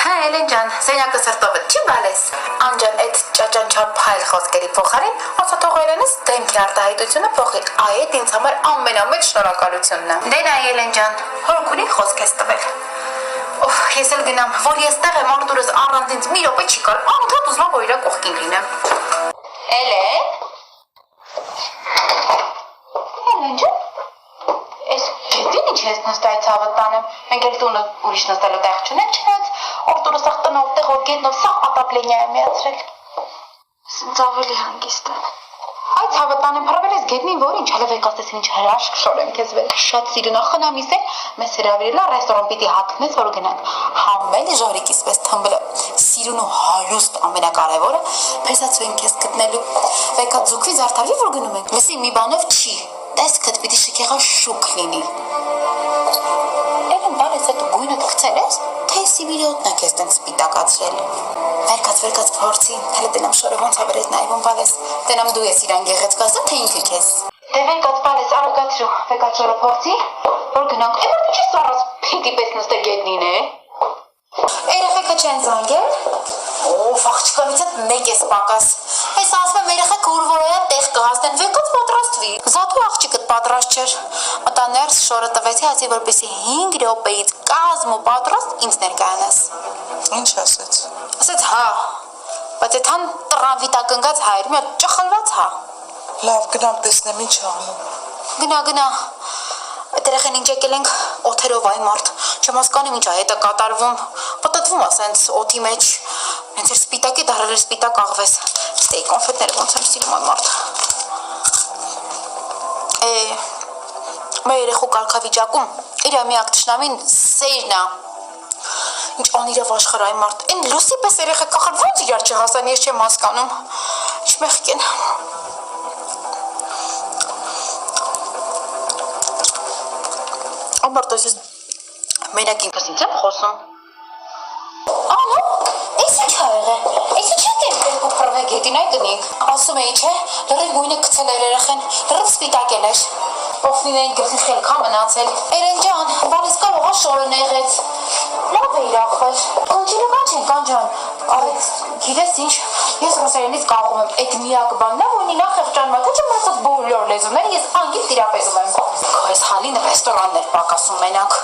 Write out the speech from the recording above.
Հա, Էլեն ջան, սենյակը սրտովը չի բալես։ Անջան, այդ ճաճանչափ փայլ խոսքերի փոխարեն, ասա թող Էլենս դեմքի արտահայտությունը փոխի։ Այդ ինձ համար ամենամեծ շնորհակալությունն է։ Դե նա Էլեն ջան, հորքունի խոսք ես տվել։ Օհ, ես էլ գնամ, որ ես տեղ եմ Արտուրս առանց ինձ մի րոպե չի կար։ Անդադ ուզում եմ որ իրա կողքին լինեմ։ Էլեն։ Էլեն ջան։ Ես գետին ինչ ես նստայ ցավը տանեմ։ Մենք էլ տունը ուրիշ նստելու տեղ չունենք, չնայած Արտուրը սաղ տնով տեղով գետնով սաղ ատապլենյա է միացրել։ Սենց ավելի հանգիստ է։ Այդ ցավը տանեմ հրավել ես գետնին, որ ինչ հələ վեկաստես ինչ հրաշք շորեմ քեզ վեր։ Շատ սիրուն ախնամիս է, մեզ հրավիրելա ռեստորան պիտի հագնես, որ գնանք։ Համել ժորիկիս պես թմբլը։ Սիրուն ու հարուստ ամենակարևորը, փեսացու եմ քեզ գտնելու։ Վեկա ձուկվի զարդարվի, որ գնում ենք։ Լսի մի բանով չի։ Տեսքդ պիտի շքեղա շուկ լինի։ Էլեն բարես այդ գույնդ գցել ես, թե սիվիրիոտնա քեզ տենց սպիտակացրել։ Վերկաց փորձի, հələ տենամ շորը ոնց ա վրետ նայվում բալես, տենամ դու ես իրան գեղեցկացա, թե ինքը քեզ։ Դե վերկաց բալես, արագացրու, վերկաց շորը փորձի, որ գնանք, է որ ինչի սառած փիտի պես նստե գետնին է։ Երեխեքը չեն զանգել։ Օֆ, աղջկանից հետ մեկ ես պակաս։ Ես ասում եմ երեխեքը ուր որ է տեղ կհասնեն, վերկաց պատրաստվի։ Զատու աղջիկդ պատրաստ չէր։ Մտա ներս շորը տվեցի, ասի որպեսի 5 րոպեից կազմ ու պատրաստ ինձ ներկայանաս։ Ինչ ասեց։ Ասեց հա, բայց այդ հան տրան վիտակնգած հայր, մի հատ ճխլված հա։ Լավ, գնամ տեսնեմ ինչ անում։ Գնա։ Այդ երեխեն ինչ եկել ենք օթերով այ մարդ, չեմ հասկանում ինչ ա հետը կատարվում, պտտվում ա սենց օթի մեջ, հենց էր սպիտակ է դարել էր սպիտակ աղվես, ստեի կոնֆետները ոնց եմ սիրում այ մարդ։ Մեր երեխու կարգավիճակում իր միակ թշնամին սերն ա, ինչ անիրավ աշխարհ այ մարդ, այն լուսի պես երեխեք ախր ոնց իրար չհասան, ես չեմ հասկանում, ինչ մեղք են։ Ամարտոս ես մենակ ինքս ինձ եմ խոսում։ Ալո, ես ինչ ա եղել, ես ինչ եք երկու պրվե գետին այ գնիք, ասում էի չէ, լրիվ գույնը կցել էր երեխեն, լրիվ սպիտակել էր, պոֆնին էին գլխի խելքա մնացել, Էրեն ջան, բալես կարող ա շորը նեղեց, լավ է իր ախր, կանչինական չեն կանջան, արեց, գիրես ինչ, ես ռուսերենից կաղում եմ, այդ միակ բանն է, որ ինի նախ եղճան մատը չեմ ասած բոլոր լեզուներ, ես անգիտ տիրապեզում եմ, քո ես հալին ռեստորաններ պակասում մենակ։